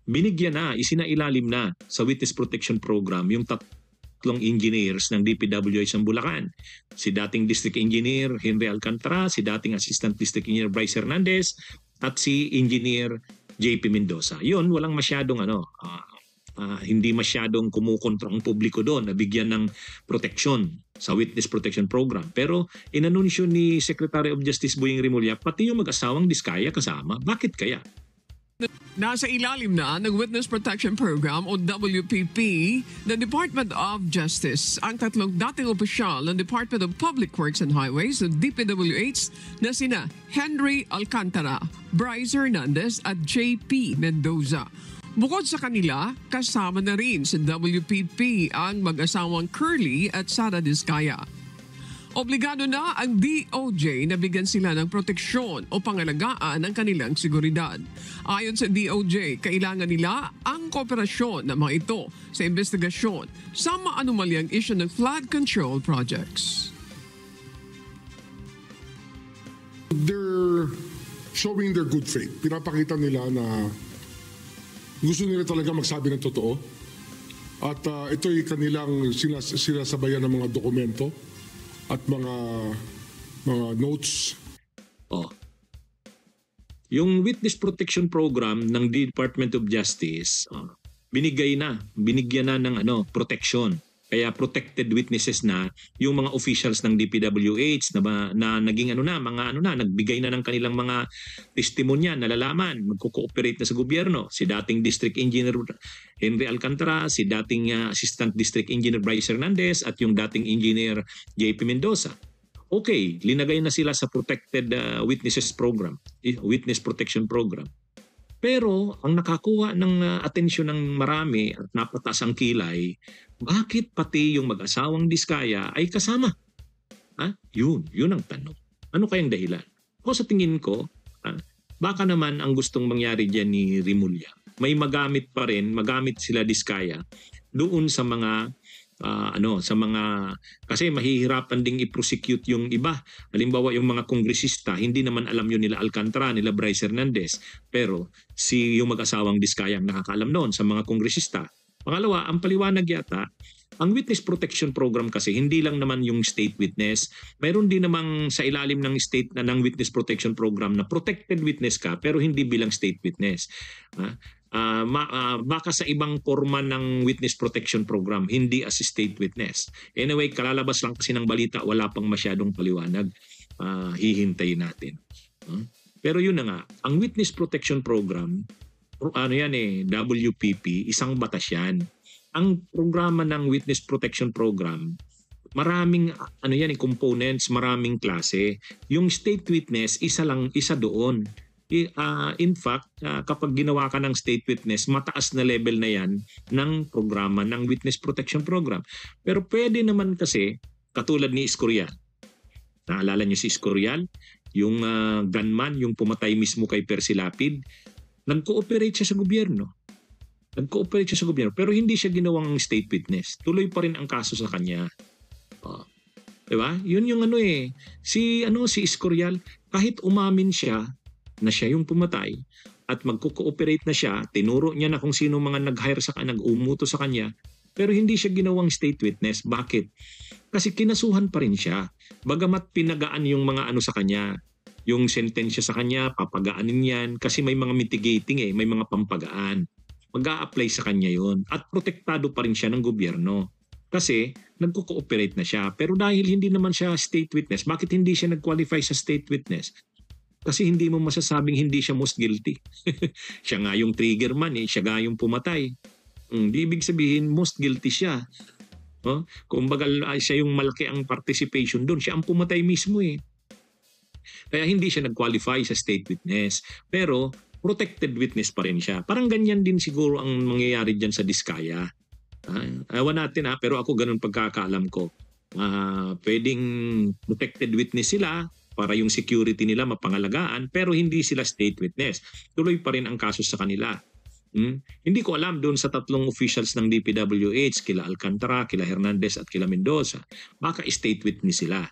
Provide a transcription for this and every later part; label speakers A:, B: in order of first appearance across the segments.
A: binigyan na, isinailalim na sa Witness Protection Program yung tatlong engineers ng DPWH ng Bulacan. Si dating District Engineer Henry Alcantara, si dating Assistant District Engineer Bryce Hernandez, at si Engineer JP Mendoza. Yun, walang masyadong hindi masyadong kumukontra ang publiko doon, nabigyan ng proteksyon sa Witness Protection Program. Pero inanunsyo ni Secretary of Justice Boying Rimulya, pati yung mag-asawang Diskaya kasama. Bakit kaya?
B: Nasa ilalim na ng Witness Protection Program o WPP ng Department of Justice ang tatlong dating opisyal ng Department of Public Works and Highways o DPWH na sina Henry Alcantara, Bryce Hernandez at JP Mendoza. Bukod sa kanila, kasama na rin sa WPP ang mag-asawang Curly at Sara Diskaya. Obligado na ang DOJ na bigyan sila ng proteksyon o pangalagaan ng kanilang seguridad. Ayon sa DOJ, kailangan nila ang kooperasyon ng mga ito sa investigasyon sa maanumalyang issue ng flood control projects.
C: They're showing their good faith. Pinapakita nila na gusto nila talaga magsabi ng totoo. At ito'y kanilang sinasabayan ng mga dokumento at mga notes.
A: Yung Witness Protection Program ng Department of Justice, binigyan na ng protection. Kaya protected witnesses na yung mga officials ng DPWH na naging nagbigay na ng kanilang mga testimonya, nalalaman, magko-cooperate na sa gobyerno. Si dating District Engineer Henry Alcantara, si dating Assistant District Engineer Bryce Hernandez at yung dating Engineer JP Mendoza. Okay, linagay na sila sa Protected Witnesses Program, Witness Protection Program. Pero ang nakakuha ng atensyon ng marami at napataas ang kilay, bakit pati yung mag-asawang Diskaya ay kasama? Yun ang tanong. Ano kayang dahilan? Ako sa tingin ko, baka naman ang gustong mangyari dyan ni Rimulya, may magamit sila Diskaya doon sa mga kasi mahihirapan ding i-prosecute yung iba. Halimbawa yung mga kongresista, hindi naman alam yun nila Alcantara, nila Bryce Hernandez, pero yung mag-asawang Diskaya ang nakakaalam noon sa mga kongresista. Pangalawa, ang paliwanag yata, ang Witness Protection Program kasi hindi lang naman yung state witness, mayroon din namang sa ilalim ng state na ng Witness Protection Program na protected witness ka pero hindi bilang state witness. Baka sa ibang forma ng Witness Protection Program, hindi as state witness. Anyway, kalalabas lang kasi ng balita, wala pang masyadong paliwanag. Hihintayin natin. Pero yun na nga, ang Witness Protection Program, WPP, isang batas yan. Ang programa ng Witness Protection Program, maraming components, maraming klase. Yung state witness, isa doon. In fact, kapag ginawa ka ng state witness, mataas na level na yan ng programa ng Witness Protection Program. Pero pwede naman kasi, katulad ni Escorial. Naalala niyo si Escorial? Yung gunman, yung pumatay mismo kay Percy Lapid, nag-cooperate siya sa gobyerno. Pero hindi siya ginawang state witness. Tuloy pa rin ang kaso sa kanya. Diba? Yun yung si Escorial, kahit umamin siya na siya yung pumatay at magko-cooperate na siya, tinuro niya na kung sino mga nag-hire sa kanya, nag-umuto sa kanya, pero hindi siya ginawang state witness. Bakit? Kasi kinasuhan pa rin siya. Bagamat pinagaan yung mga sa kanya, yung sentensya sa kanya, papagaanin yan kasi may mga mitigating may mga pampagaan. Mag-a-apply sa kanya yon at protektado pa rin siya ng gobyerno. Kasi nagko-cooperate na siya. Pero dahil hindi naman siya state witness, bakit hindi siya nag-qualify sa state witness? Kasi hindi mo masasabing hindi siya most guilty. Siya nga yung trigger man, siya nga yung pumatay. Di ibig sabihin most guilty siya. Kumbaga siya yung malaki ang participation doon. Siya ang pumatay mismo Kaya hindi siya nag-qualify sa state witness. Pero protected witness pa rin siya. Parang ganyan din siguro ang mangyayari dyan sa Diskaya. Ewan natin pero ako ganun pagkakaalam ko. Pwedeng protected witness sila para yung security nila mapangalagaan pero hindi sila state witness. Tuloy pa rin ang kaso sa kanila. Hindi ko alam doon sa tatlong officials ng DPWH, kila Alcantara, kila Hernandez at kila Mendoza. Baka state witness sila.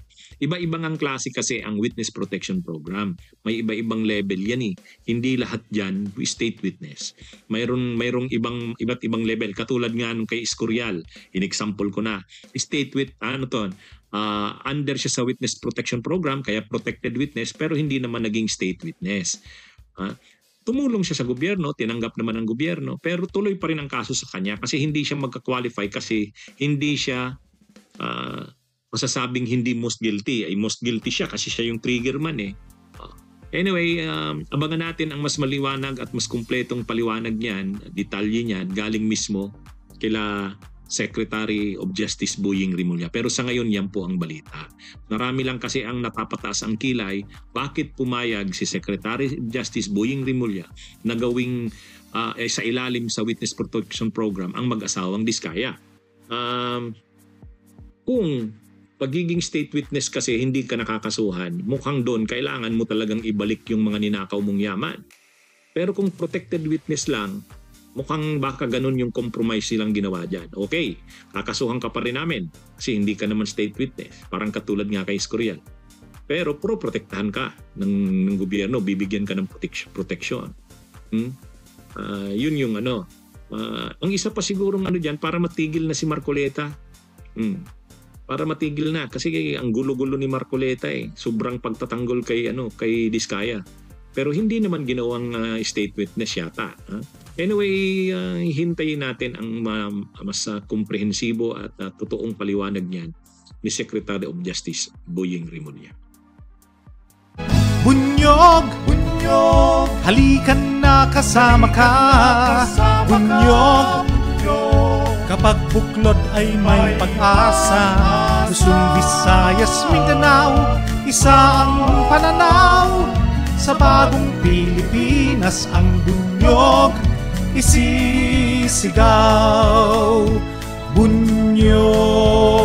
A: Iba-ibang ang klase kasi ang witness protection program. May iba-ibang level yan eh. Hindi lahat dyan state witness. Mayroong iba't ibang level. Katulad nga nung kay Escorial, in-example ko na, under siya sa witness protection program, kaya protected witness, pero hindi naman naging state witness. Tumulong siya sa gobyerno, tinanggap naman ng gobyerno, pero tuloy pa rin ang kaso sa kanya kasi hindi siya magka-qualify kasi hindi siya masasabing hindi most guilty. Ay most guilty siya kasi siya yung trigger man eh. Anyway, abangan natin ang mas maliwanag at mas kumpletong paliwanag niyan, detalye niyan, galing mismo kila Secretary of Justice Boying Rimulya. Pero sa ngayon, yan po ang balita. Marami lang kasi ang napapataas ang kilay, bakit pumayag si Secretary of Justice Boying Rimulya na gawing sa ilalim sa Witness Protection Program ang mag-asawang Diskaya. Kung pagiging state witness kasi hindi ka nakakasuhan, mukhang doon kailangan mo talagang ibalik yung mga ninakaw mong yaman. Pero kung protected witness lang, mukhang baka ganun yung compromise silang ginawa dyan. Okay, kakasuhan ka pa rin namin kasi hindi ka naman state witness. Parang katulad nga kay Escorial. Pero protektahan ka ng gobyerno, bibigyan ka ng protection. Yun yung ano. Ang isa pa sigurong ano dyan, para matigil na si Marcoleta. Para matigil na kasi ang gulo-gulo ni Marcoleta eh. Sobrang pagtatanggol kay Diskaya. Pero hindi naman ginawang state witness yata. Anyway, hintayin natin ang mas komprehensibo at totoong paliwanag niyan ni Secretary of Justice Boying Rimulya.
D: Bunyog, bunyog, halikan na kasama ka. Bunyog, kapag buklod ay may pag-asa. Luzon, Visayas, Mindanao, isa ang pananaw. Sa bagong Pilipinas ang bunyog isisigaw. Bunyog.